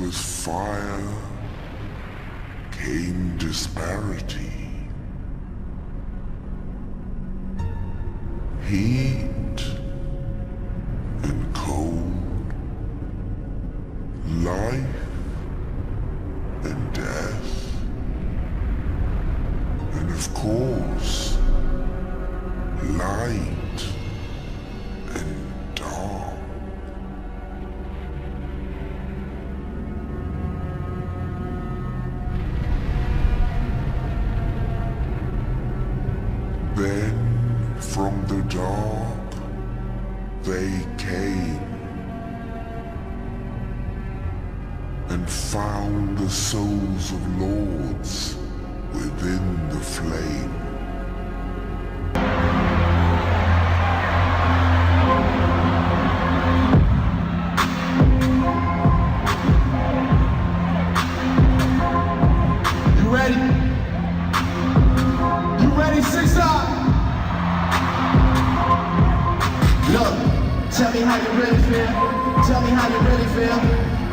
was fire, came disparity. Heat and cold, life and death, and of course, light and dark. Then from the dark they came and found the souls of lords within the flame. You ready? You ready, 6-up? Look, tell me how you really feel. Tell me how you really feel.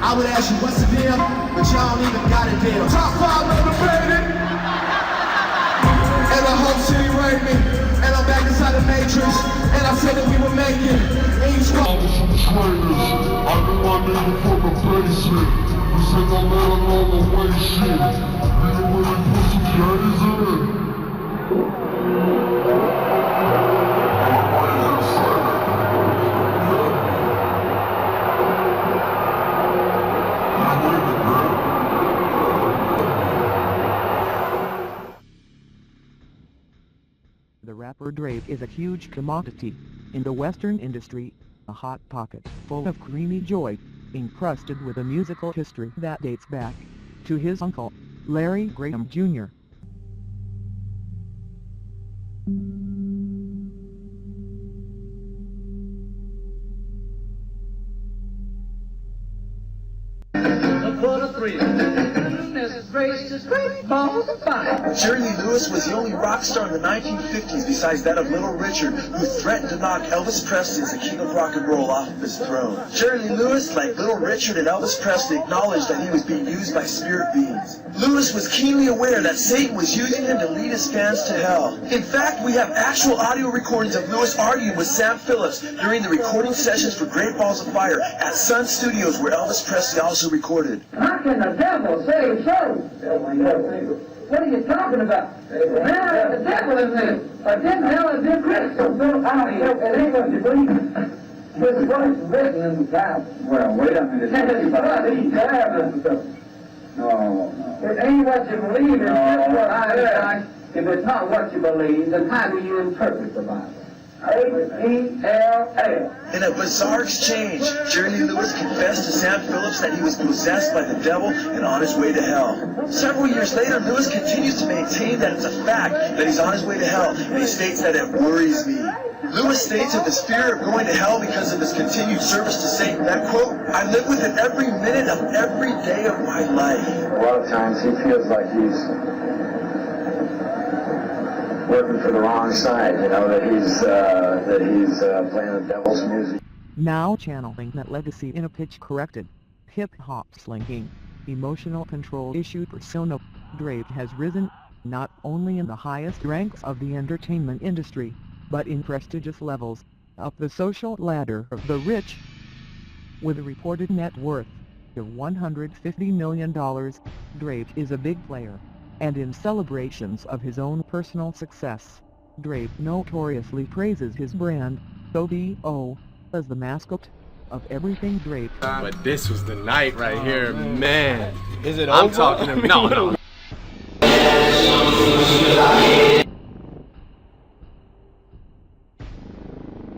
I would ask you what's the deal, but y'all don't even got a deal. Top 5 motivated, and the whole city rate me, and I'm back inside the matrix, and I said that we were making each one. I knew my nigga from the basement. You said I let him on the way shit. You didn't really put some J's in. The rapper Drake is a huge commodity in the Western industry, a hot pocket full of creamy joy, encrusted with a musical history that dates back to his uncle, Larry Graham Jr. Jerry Lee Lewis was the only rock star in the 1950s besides that of Little Richard, who threatened to knock Elvis Presley as the king of rock and roll off of his throne. Jerry Lee Lewis, like Little Richard and Elvis Presley, acknowledged that he was being used by spirit beings. Lewis was keenly aware that Satan was using him to lead his fans to hell. In fact, we have actual audio recordings of Lewis arguing with Sam Phillips during the recording sessions for Great Balls of Fire at Sun Studios, where Elvis Presley also recorded. How can the devil save souls? What are you talking about? Man, the devil is this. Then hell is in Christ. No, it ain't what you believe. This is what is written in the Bible. Well, wait a minute. No. It ain't what you believe, it's just what I say. If it's not what you believe, then how do you interpret the Bible? A-E-L-L. In a bizarre exchange, Jerry Lee Lewis confessed to Sam Phillips that he was possessed by the devil and on his way to hell. Several years later, Lewis continues to maintain that it's a fact that he's on his way to hell, and he states that it worries me. Lewis states of his fear of going to hell because of his continued service to Satan that, quote, I live with it every minute of every day of my life. A lot of times he feels like he's working for the wrong side, you know, that he's playing the devil's music. Now channeling that legacy in a pitch-corrected, hip-hop slinging, emotional control issue persona, Drake has risen, not only in the highest ranks of the entertainment industry, but in prestigious levels, up the social ladder of the rich. With a reported net worth of $150 million, Drake is a big player. And in celebrations of his own personal success, Drake notoriously praises his brand, OBO, as the mascot of everything Drake. But this was the night right here, man. Is it I'm over? talking to no.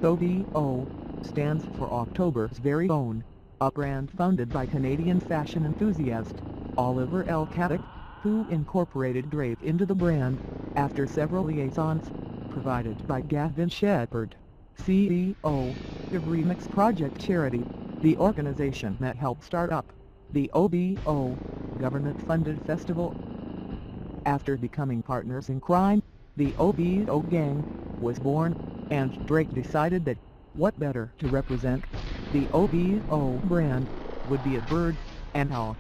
OBO stands for October's very own, a brand founded by Canadian fashion enthusiast Oliver L. Caddick, who incorporated Drake into the brand after several liaisons provided by Gavin Shepherd, CEO of Remix Project Charity, the organization that helped start up the OBO government-funded festival. After becoming partners in crime, the OBO gang was born, and Drake decided that what better to represent the OBO brand would be a bird an owl.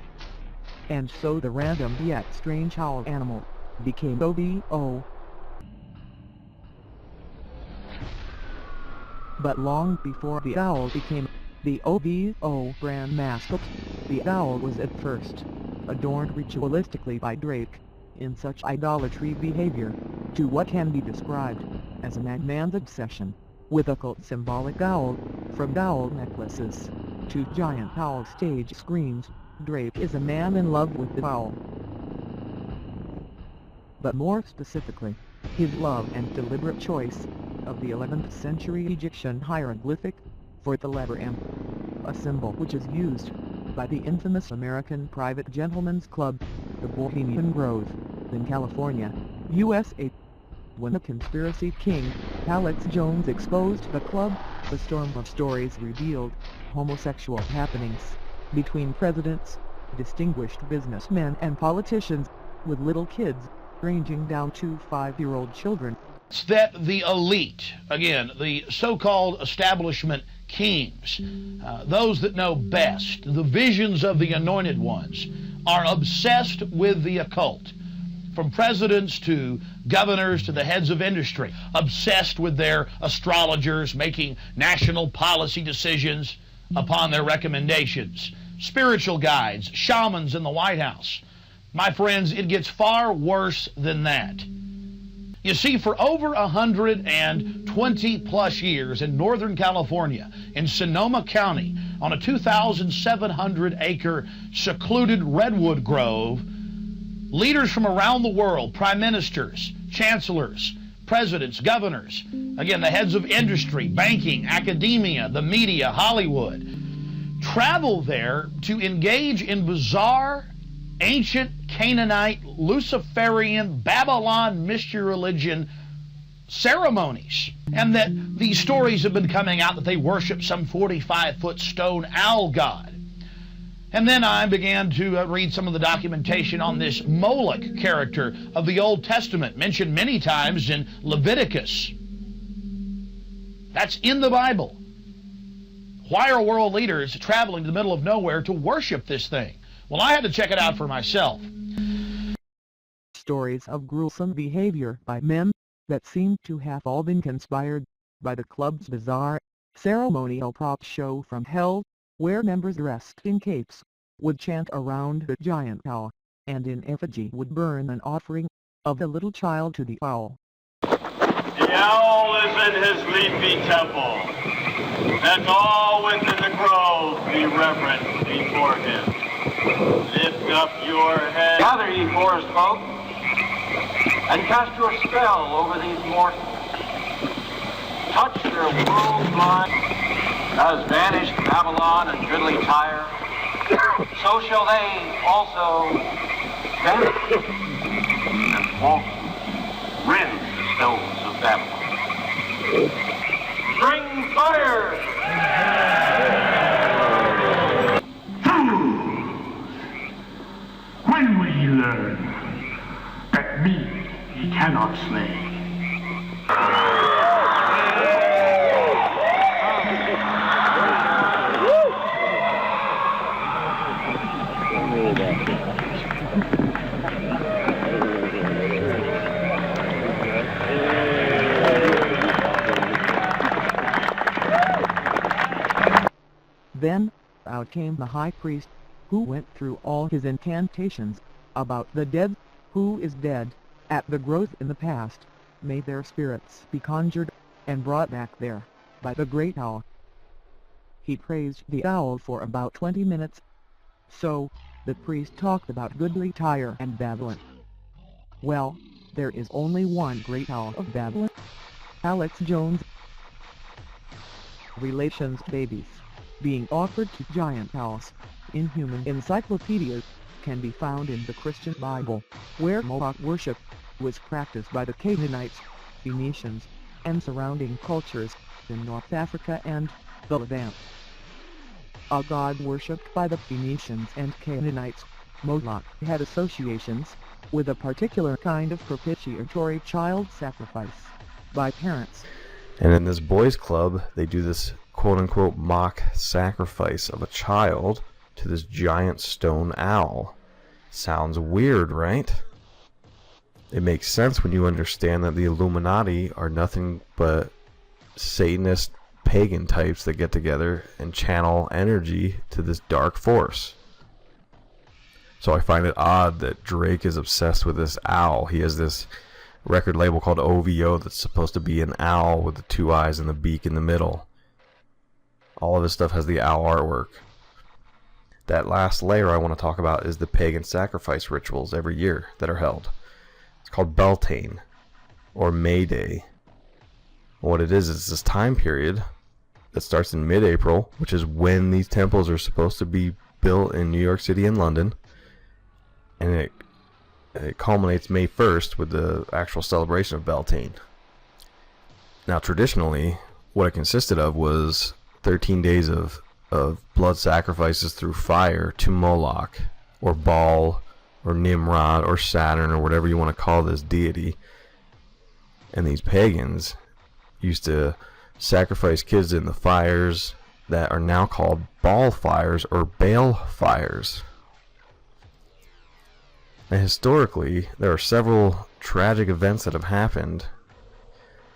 And so the random yet strange owl animal became OVO. But long before the owl became the OVO brand mascot, the owl was at first adorned ritualistically by Drake, in such idolatry behavior, to what can be described as a madman's obsession with occult symbolic owl, from owl necklaces to giant owl stage screens. Drake is a man in love with the owl. But more specifically, his love and deliberate choice of the 11th century Egyptian hieroglyphic for the letter M, a symbol which is used by the infamous American private gentlemen's club, the Bohemian Grove, in California, USA. When the conspiracy king, Alex Jones, exposed the club, a storm of stories revealed homosexual happenings between presidents, distinguished businessmen and politicians, with little kids, ranging down to 5-year-old children. It's that the elite, again, the so-called establishment kings, those that know best, the visions of the anointed ones, are obsessed with the occult. From presidents to governors to the heads of industry, obsessed with their astrologers making national policy decisions upon their recommendations, spiritual guides, shamans in the White House. My friends, it gets far worse than that. You see, for over 120 plus years in Northern California, in Sonoma County, on a 2,700-acre secluded redwood grove, leaders from around the world, prime ministers, chancellors, presidents, governors, again, the heads of industry, banking, academia, the media, Hollywood, travel there to engage in bizarre, ancient Canaanite, Luciferian, Babylon mystery religion ceremonies. And that these stories have been coming out that they worship some 45-foot stone owl god. And then I began to read some of the documentation on this Moloch character of the Old Testament, mentioned many times in Leviticus. That's in the Bible. Why are world leaders traveling to the middle of nowhere to worship this thing? Well, I had to check it out for myself. Stories of gruesome behavior by men that seem to have all been conspired by the club's bizarre, ceremonial prop show from hell, where members dressed in capes would chant around the giant owl, and in effigy would burn an offering of the little child to the owl. The owl is in his leafy temple. Let all within the grove be reverent before him. Lift up your head. Gather, ye forest folk, and cast your spell over these mortals. Touch their world-blind. As vanished Babylon and goodly Tyre, so shall they also vanish and walk, rend the stones of Babylon. Bring fire! When will ye learn that me ye cannot slay? Then, out came the high priest, who went through all his incantations about the dead, who is dead, at the growth in the past, may their spirits be conjured, and brought back there, by the great owl. He praised the owl for about 20 minutes. So, the priest talked about goodly Tyre and Babylon. Well, there is only one great owl of Babylon. Alex Jones. Relations babies, being offered to giant owls, in human encyclopedias, can be found in the Christian Bible, where Moloch worship was practiced by the Canaanites, Phoenicians, and surrounding cultures in North Africa and the Levant. A god worshipped by the Phoenicians and Canaanites, Moloch had associations with a particular kind of propitiatory child sacrifice by parents. And in this boys' club, they do this quote-unquote mock sacrifice of a child to this giant stone owl. Sounds weird, right? It makes sense when you understand that the Illuminati are nothing but Satanist pagan types that get together and channel energy to this dark force. So I find it odd that Drake is obsessed with this owl. He has this record label called OVO that's supposed to be an owl with the two eyes and the beak in the middle. All of his stuff has the owl artwork. That last layer I want to talk about is the pagan sacrifice rituals every year that are held. It's called Beltane, or May Day. What it is this time period that starts in mid-April, which is when these temples are supposed to be built in New York City and London, and it culminates May 1st with the actual celebration of Beltane. Now traditionally, what it consisted of was 13 days of blood sacrifices through fire to Moloch, or Baal, or Nimrod, or Saturn, or whatever you want to call this deity. And these pagans used to sacrifice kids in the fires that are now called Baal fires or Baal fires. And historically, there are several tragic events that have happened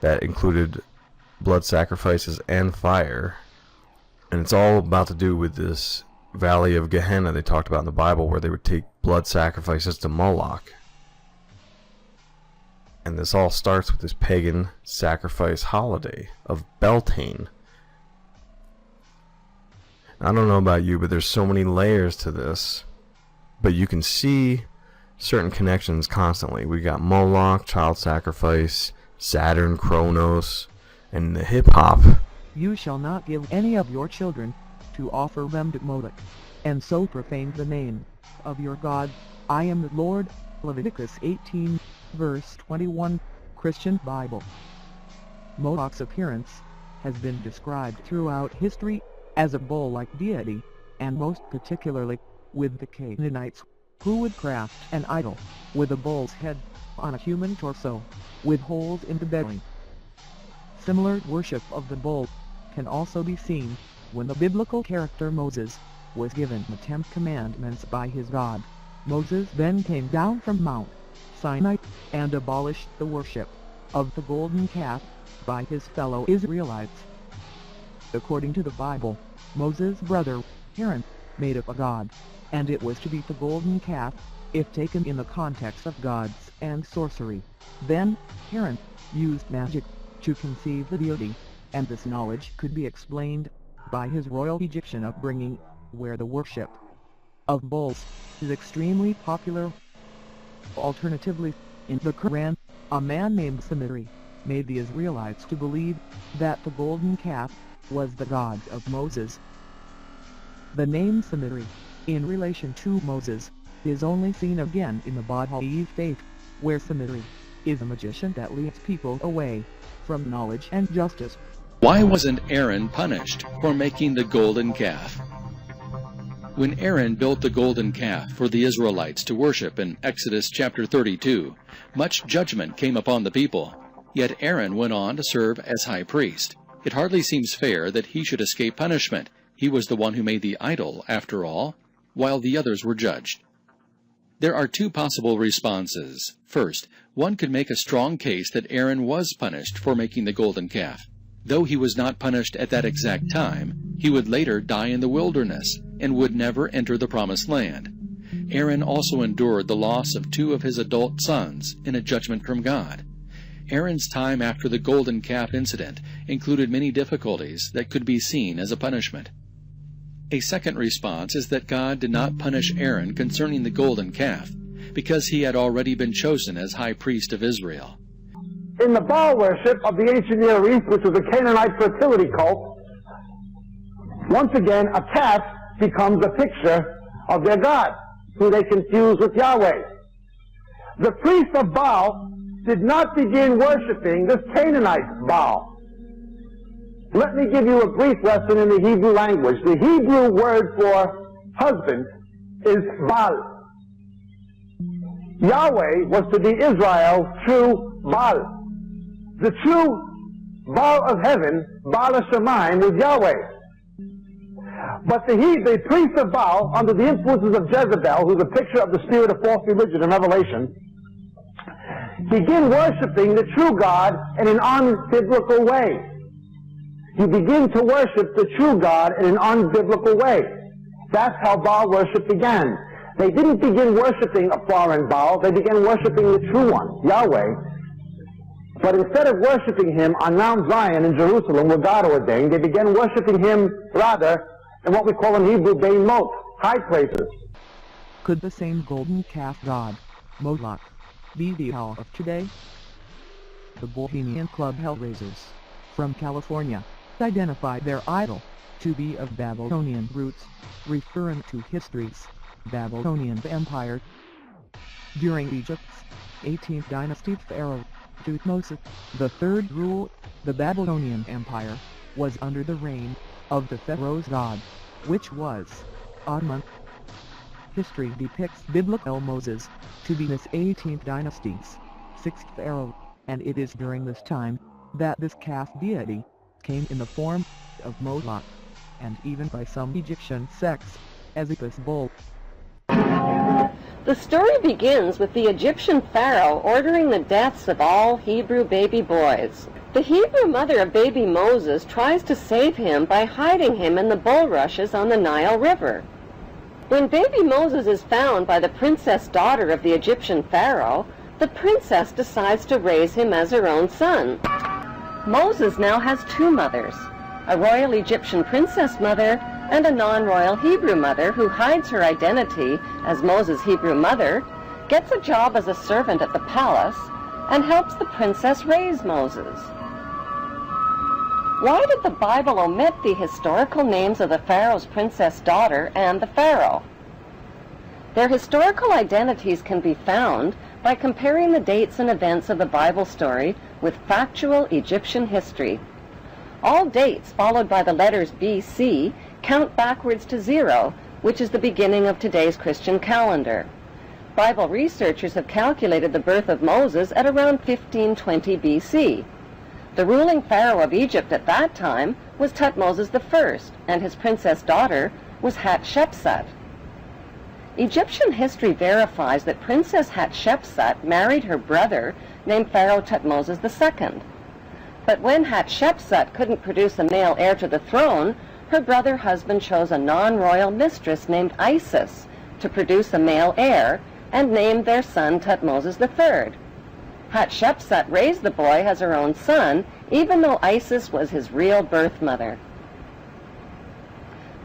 that included blood sacrifices and fire. And it's all about to do with this valley of Gehenna they talked about in the Bible, where they would take blood sacrifices to Moloch. And this all starts with this pagan sacrifice holiday of Beltane. I don't know about you, but there's so many layers to this. But you can see certain connections constantly. We got Moloch, child sacrifice, Saturn, Kronos, and the hip-hop. You shall not give any of your children to offer them to Moloch, and so profane the name of your God. I am the Lord. Leviticus 18, verse 21, Christian Bible. Moloch's appearance has been described throughout history as a bull-like deity, and most particularly with the Canaanites, who would craft an idol with a bull's head on a human torso, with holes in the belly. Similar worship of the bull can also be seen when the biblical character Moses was given the 10 commandments by his God. Moses then came down from Mount Sinai and abolished the worship of the golden calf by his fellow Israelites. According to the Bible, Moses' brother, Aaron, made up a god, and it was to be the golden calf, if taken in the context of gods and sorcery. Then, Aaron used magic to conceive the deity, and this knowledge could be explained by his royal Egyptian upbringing, where the worship of bulls is extremely popular. Alternatively, in the Quran, a man named Samiri made the Israelites to believe that the golden calf was the god of Moses. The name Samiri, in relation to Moses, is only seen again in the Baha'i faith, where Samiri is a magician that leads people away from knowledge and justice. Why wasn't Aaron punished for making the golden calf? When Aaron built the golden calf for the Israelites to worship in Exodus chapter 32, much judgment came upon the people. Yet Aaron went on to serve as high priest. It hardly seems fair that he should escape punishment. He was the one who made the idol, after all, while the others were judged. There are two possible responses. First, one could make a strong case that Aaron was punished for making the golden calf. Though he was not punished at that exact time, he would later die in the wilderness and would never enter the promised land. Aaron also endured the loss of 2 of his adult sons in a judgment from God. Aaron's time after the golden calf incident included many difficulties that could be seen as a punishment. A second response is that God did not punish Aaron concerning the golden calf, because he had already been chosen as high priest of Israel. In the Baal worship of the ancient Near East, which was a Canaanite fertility cult, once again a calf becomes a picture of their God, who they confuse with Yahweh. The priests of Baal did not begin worshiping this Canaanite Baal. Let me give you a brief lesson in the Hebrew language. The Hebrew word for husband is Baal. Yahweh was to be Israel's true Baal. The true Baal of heaven, Baal Hashemayim, was Yahweh. But the priests of Baal, under the influences of Jezebel, who's a picture of the spirit of false religion in Revelation, begin worshiping the true God in an unbiblical way. You begin to worship the true God in an unbiblical way. That's how Baal worship began. They didn't begin worshiping a foreign Baal, they began worshiping the true one, Yahweh. But instead of worshiping him on Mount Zion in Jerusalem, where God ordained, they began worshiping him, rather, in what we call in Hebrew, Bein Mot, high places. Could the same golden calf god, Moloch, be the Baal of today? The Bohemian Club Hellraisers, from California, identified their idol to be of Babylonian roots, referring to history's Babylonian Empire. During Egypt's 18th dynasty, Pharaoh Thutmose III ruled the Babylonian Empire was under the reign of the Pharaoh's god, which was Amun. History depicts biblical Moses to be this 18th dynasty's sixth pharaoh, and it is during this time that this calf deity came in the form of Moloch, and even by some Egyptian sects, as Apis bull. The story begins with the Egyptian pharaoh ordering the deaths of all Hebrew baby boys. The Hebrew mother of baby Moses tries to save him by hiding him in the bulrushes on the Nile River. When baby Moses is found by the princess daughter of the Egyptian pharaoh, the princess decides to raise him as her own son. Moses now has two mothers, a royal Egyptian princess mother and a non-royal Hebrew mother who hides her identity as Moses' Hebrew mother, gets a job as a servant at the palace, and helps the princess raise Moses. Why did the Bible omit the historical names of the Pharaoh's princess daughter and the Pharaoh? Their historical identities can be found by comparing the dates and events of the Bible story with factual Egyptian history. All dates followed by the letters BC count backwards to 0, which is the beginning of today's Christian calendar. Bible researchers have calculated the birth of Moses at around 1520 BC. The ruling pharaoh of Egypt at that time was Thutmose I, and his princess daughter was Hatshepsut. Egyptian history verifies that Princess Hatshepsut married her brother named Pharaoh Thutmose II. But when Hatshepsut couldn't produce a male heir to the throne, her brother husband chose a non-royal mistress named Isis to produce a male heir and named their son Thutmose III. Hatshepsut raised the boy as her own son, even though Isis was his real birth mother.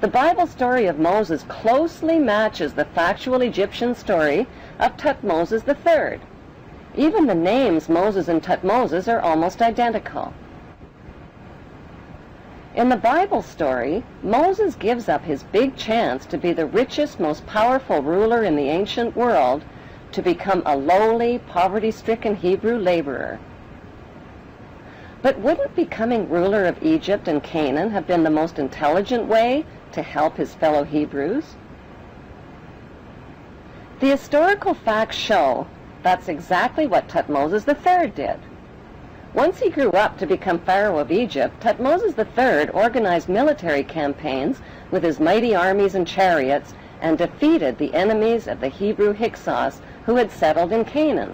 The Bible story of Moses closely matches the factual Egyptian story of Thutmose III. Even the names Moses and Thutmose are almost identical. In the Bible story, Moses gives up his big chance to be the richest, most powerful ruler in the ancient world to become a lowly, poverty-stricken Hebrew laborer. But wouldn't becoming ruler of Egypt and Canaan have been the most intelligent way to help his fellow Hebrews? The historical facts show that's exactly what Thutmose III did. Once he grew up to become Pharaoh of Egypt, Thutmose III organized military campaigns with his mighty armies and chariots and defeated the enemies of the Hebrew Hyksos who had settled in Canaan.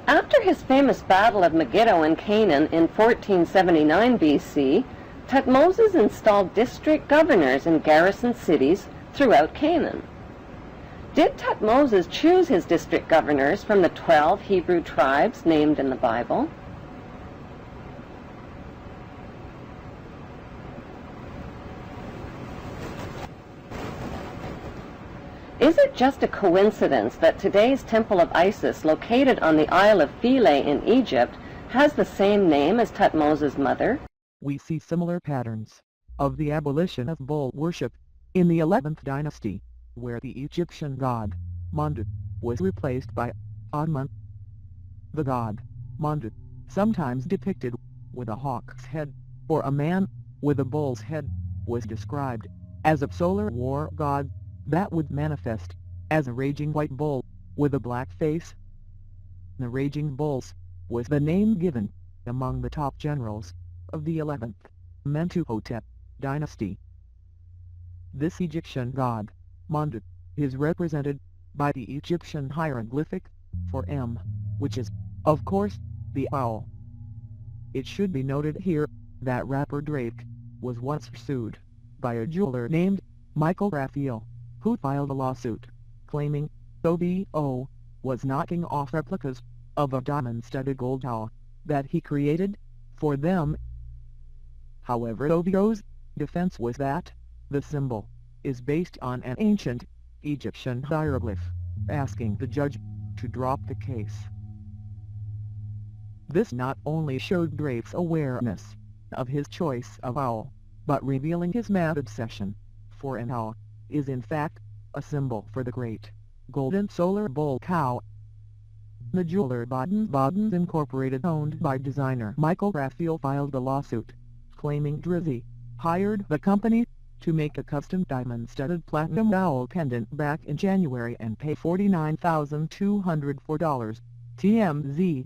After his famous battle of Megiddo in Canaan in 1479 BC, Thutmose installed district governors in garrison cities throughout Canaan. Did Thutmose choose his district governors from the 12 Hebrew tribes named in the Bible? Is it just a coincidence that today's Temple of Isis, located on the Isle of Philae in Egypt, has the same name as Thutmose's mother? We see similar patterns of the abolition of bull worship in the 11th dynasty, where the Egyptian god, Marduk, was replaced by Amun. The god, Marduk, sometimes depicted with a hawk's head, or a man with a bull's head, was described as a solar war god that would manifest as a raging white bull with a black face. The Raging Bulls was the name given, among the top generals, of the 11th Mentuhotep dynasty. This Egyptian god, Marduk, is represented by the Egyptian hieroglyphic for M, which is, of course, the owl. It should be noted here that rapper Drake was once sued by a jeweler named Michael Raphael, who filed a lawsuit claiming OVO was knocking off replicas of a diamond-studded gold owl that he created for them. However, OVO's defense was that the symbol is based on an ancient Egyptian hieroglyph, asking the judge to drop the case. This not only showed Drake's awareness of his choice of owl, but revealing his mad obsession for an owl is in fact a symbol for the great golden solar bull cow. The jeweler Baden Incorporated, owned by designer Michael Raphael, filed a lawsuit claiming Drizzy hired the company to make a custom diamond-studded platinum owl pendant back in January and pay $49,204. TMZ.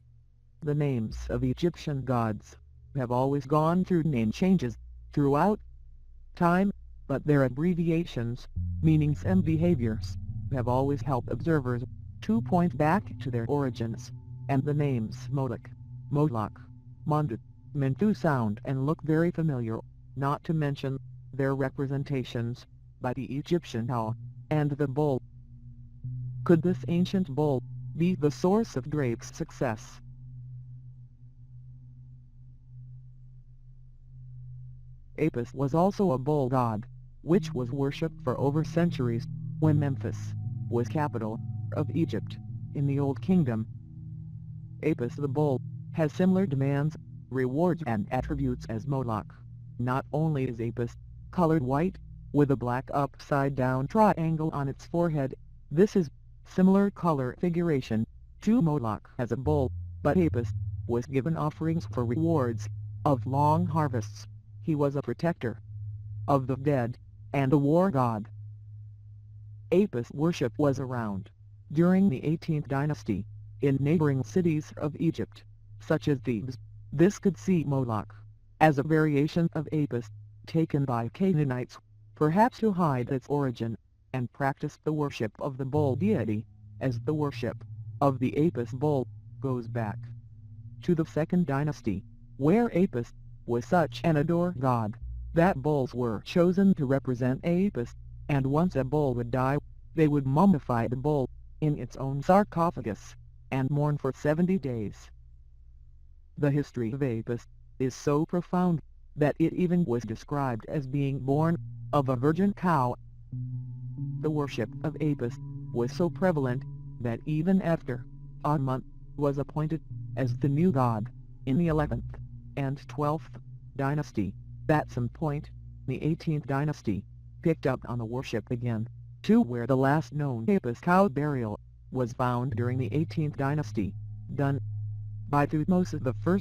The names of Egyptian gods have always gone through name changes throughout time, but their abbreviations, meanings and behaviors have always helped observers to point back to their origins, and the names Moloch, Moloch, Marduk, Mentu sound and look very familiar, not to mention their representations by the Egyptian owl and the bull. Could this ancient bull be the source of Drake's success? Apis was also a bull god, which was worshipped for over centuries when Memphis was capital of Egypt in the Old Kingdom. Apis the bull has similar demands, rewards and attributes as Moloch. Not only is Apis colored white, with a black upside-down triangle on its forehead, this is similar color figuration to Moloch as a bull, but Apis was given offerings for rewards of long harvests. He was a protector of the dead and a war god. Apis worship was around during the 18th dynasty in neighboring cities of Egypt, such as Thebes. This could see Moloch as a variation of Apis taken by Canaanites, perhaps to hide its origin, and practice the worship of the bull deity, as the worship of the Apis bull goes back to the 2nd dynasty, where Apis was such an adored god that bulls were chosen to represent Apis, and once a bull would die, they would mummify the bull in its own sarcophagus and mourn for 70 days. The history of Apis is so profound that it even was described as being born of a virgin cow. The worship of Apis was so prevalent that even after Amon was appointed as the new god in the 11th and 12th dynasty, at some point, the 18th dynasty picked up on the worship again, to where the last known Apis cow burial was found during the 18th dynasty, done by Thutmose I.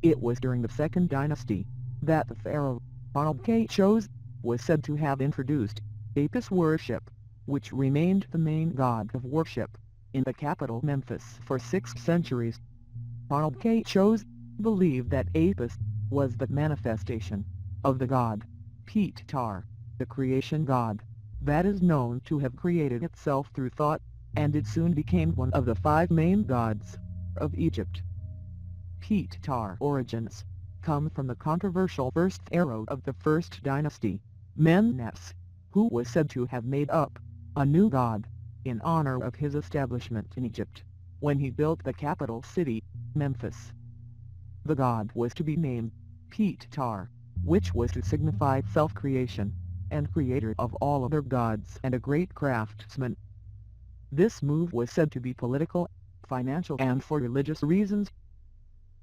It was during the 2nd dynasty that the pharaoh Paul-K-Chose was said to have introduced Apis worship, which remained the main god of worship in the capital Memphis for 6 centuries. Paul-K-Chose believed that Apis was the manifestation of the god Ptah, the creation god, that is known to have created itself through thought, and it soon became one of the 5 main gods of Egypt. Ptah origins come from the controversial first pharaoh of the 1st dynasty, Menes, who was said to have made up a new god in honor of his establishment in Egypt, when he built the capital city, Memphis. The god was to be named Ptah, which was to signify self-creation, and creator of all other gods and a great craftsman. This move was said to be political, financial and for religious reasons.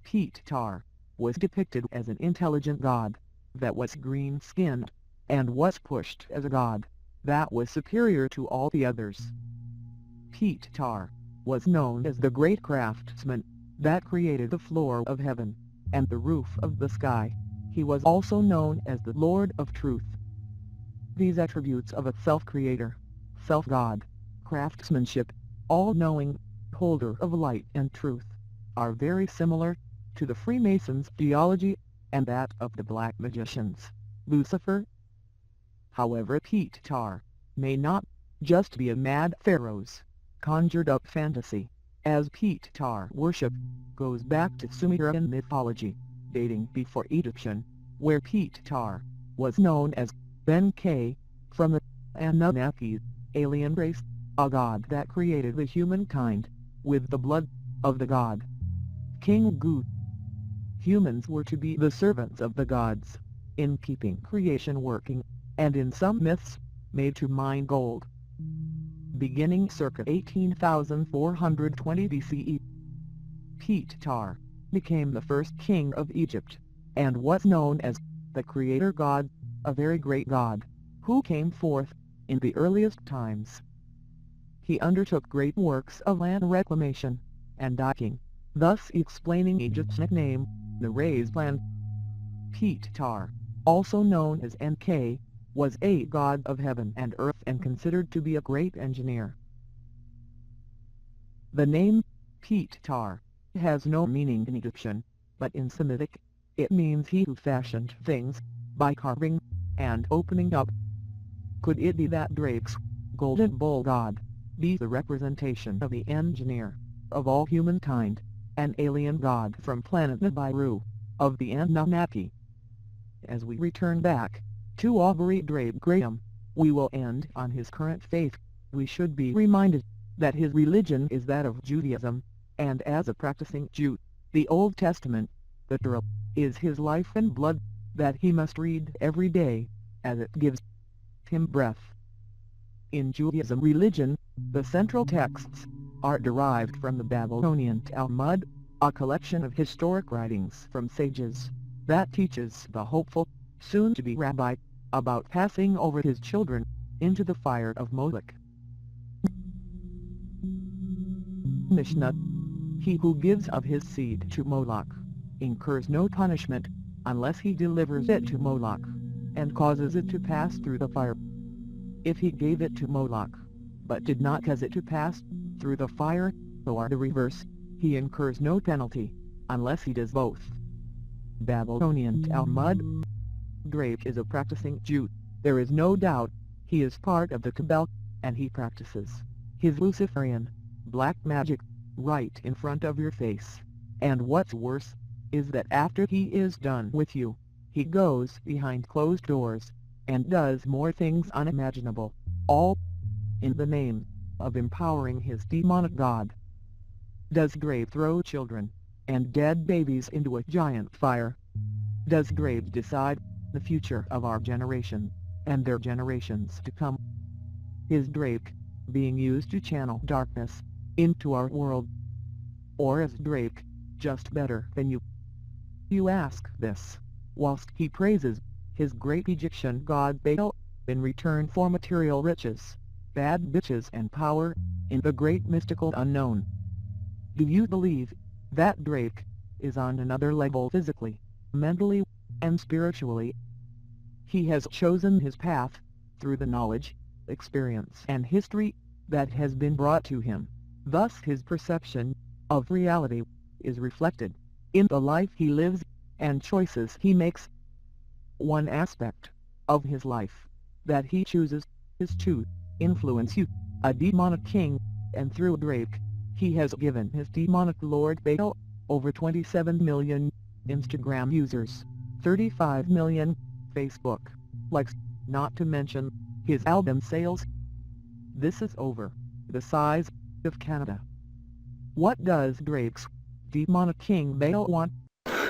Ptah was depicted as an intelligent god that was green-skinned, and was pushed as a god that was superior to all the others. Ptah was known as the great craftsman that created the floor of heaven and the roof of the sky. He was also known as the Lord of Truth. These attributes of a self-creator, self-god, craftsmanship, all-knowing, holder of light and truth, are very similar to the Freemasons' theology and that of the Black Magicians, Lucifer. However, Ptah may not just be a mad pharaoh's conjured-up fantasy, as Ptah worship goes back to Sumerian mythology, dating before Egyptian, where Ptah was known as Ben-K, from the Anunnaki, alien race, a god that created the humankind with the blood of the god King Gu. Humans were to be the servants of the gods, in keeping creation working, and in some myths, made to mine gold. Beginning circa 18,420 BCE, Ptah became the first king of Egypt, and was known as the creator god, a very great god, who came forth in the earliest times. He undertook great works of land reclamation and diking, thus explaining Egypt's nickname, the Raised Land. Ptah, also known as NK, was a god of heaven and earth and considered to be a great engineer. The name Ptah has no meaning in Egyptian, but in Semitic, it means he who fashioned things by carving and opening up. Could it be that Drake's golden bull god be the representation of the engineer of all humankind, an alien god from planet Nibiru, of the Anunnaki? As we return back to Aubrey Drake Graham, we will end on his current faith. We should be reminded that his religion is that of Judaism, and as a practicing Jew, the Old Testament, the Torah, is his life and blood, that he must read every day, as it gives him breath. In Judaism religion, the central texts are derived from the Babylonian Talmud, a collection of historic writings from sages, that teaches the hopeful, soon-to-be rabbi, about passing over his children into the fire of Moloch. Mishnah: he who gives of his seed to Moloch incurs no punishment, unless he delivers it to Moloch, and causes it to pass through the fire. If he gave it to Moloch, but did not cause it to pass through the fire, or the reverse, he incurs no penalty, unless he does both. Babylonian Talmud. Drake is a practicing Jew. There is no doubt he is part of the Cabal, and he practices his Luciferian black magic right in front of your face. And what's worse is that after he is done with you, he goes behind closed doors and does more things unimaginable, all in the name of empowering his demonic god. Does Drake throw children and dead babies into a giant fire? Does Drake decide the future of our generation and their generations to come? Is Drake being used to channel darkness into our world? Or is Drake just better than you? You ask this whilst he praises his great Egyptian god Baal in return for material riches, bad bitches and power in the great mystical unknown. Do you believe that Drake is on another level physically, mentally, and spiritually? He has chosen his path through the knowledge, experience and history that has been brought to him. Thus his perception of reality is reflected in the life he lives and choices he makes. One aspect of his life that he chooses is to influence you, a demonic king, and through Drake, he has given his demonic lord Baal over 27 million Instagram users, 35 million Facebook likes, not to mention his album sales. This is over the size of Canada. What does Drake's demonic king Baal want?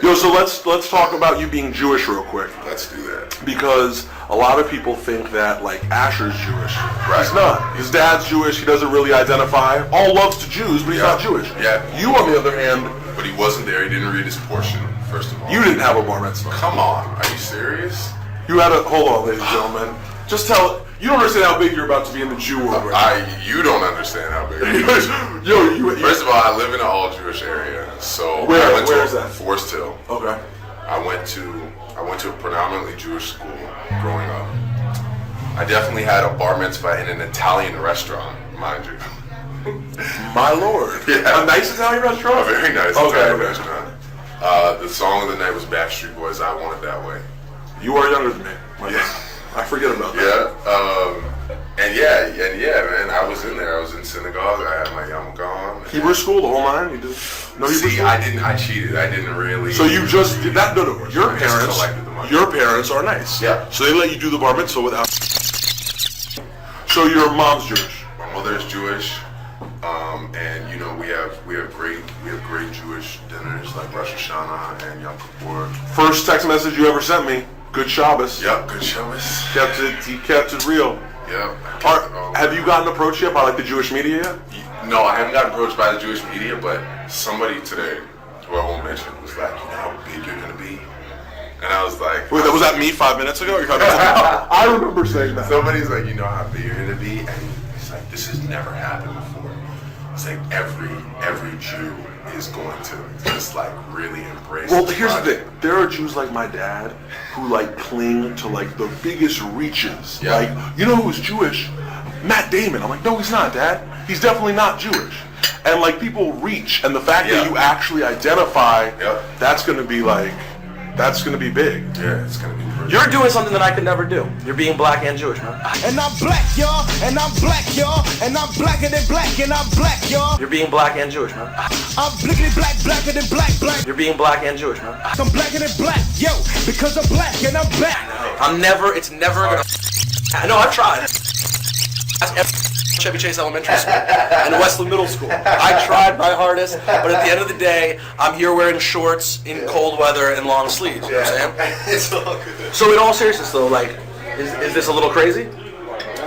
Yo, so let's talk about you being Jewish real quick. Let's do that. Because a lot of people think that, like, Asher's Jewish. Right. He's not. His dad's Jewish. He doesn't really identify. All loves to Jews, but he's not Jewish. Yeah. You, on the other hand... But he wasn't there. He didn't read his portion, first of all. You didn't have a bar mitzvah. Come on. Are you serious? You had a... Hold on, ladies and gentlemen. Just tell... You don't understand how big you're about to be in the Jew world right now. You don't understand how big Yo, First of all, I live in an all-Jewish area. So where is that? Forest Hill. Okay. I went to a predominantly Jewish school growing up. I definitely had a bar mitzvah in an Italian restaurant, mind you. My lord. Yeah. A nice Italian restaurant? A very nice Okay. Italian restaurant. The song of the night was Backstreet Boys, I Want It That Way. You are younger than me. Yeah. I forget about that. Yeah, man. I was in there. I was in synagogue. I had my yarmulke. Hebrew school, the whole nine? You did? No Hebrew school? I cheated. I didn't really. So you just did that? No. Your parents are nice. Yeah. So they let you do the bar mitzvah without. So your mom's Jewish. My mother is Jewish, and you know we have great Jewish dinners like Rosh Hashanah and Yom Kippur. First text message you ever sent me. Good Shabbos. Yep, good Shabbos. He kept it real. Yep. Have you gotten approached yet by like the Jewish media yet? No, I haven't gotten approached by the Jewish media, but somebody today, who I won't mention, was like, you know how big you're gonna be? And I was like, wait, was that me 5 minutes ago? I remember saying that. Somebody's like, you know how big you're gonna be? And it's like, this has never happened before. It's like every Jew is going to just like really embrace. Well, here's the thing. There are Jews like my dad who like cling to like the biggest reaches. Yeah. Like, you know who's Jewish? Matt Damon. I'm like, no, he's not, Dad. He's definitely not Jewish. And like people reach, and the fact that you actually identify, that's gonna be like, that's gonna be big. Yeah, it's gonna be pretty. You're doing something that I could never do. You're being black and Jewish, man. And I'm black, y'all, and I'm black, y'all, and I'm blacker than black, and I'm black, y'all. You're being black and Jewish, man. I'm blickety black, blacker than black, black. You're being black and Jewish, man. I'm blacker than black, yo, because I'm black and I'm black. It's never gonna. No, I've tried. Chevy Chase Elementary School and Wesley Middle School. I tried my hardest, but at the end of the day, I'm here wearing shorts in cold weather and long sleeves. You know what I'm saying? It's all good. So in all seriousness, though, like, is this a little crazy?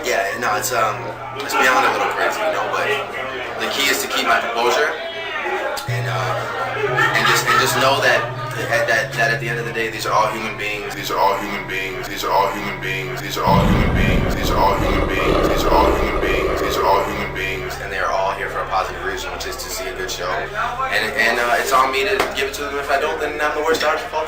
Yeah, no, it's beyond a little crazy, you know. But the key is to keep my composure and just know that at the end of the day, these are all human beings. These are all human beings. These are all human beings. These are all human beings. These are all human beings. These are all human beings. These are all human beings. And they are all here for a positive reason, which is to see a good show. And it's on me to give it to them. If I don't, then I'm the worst artist of all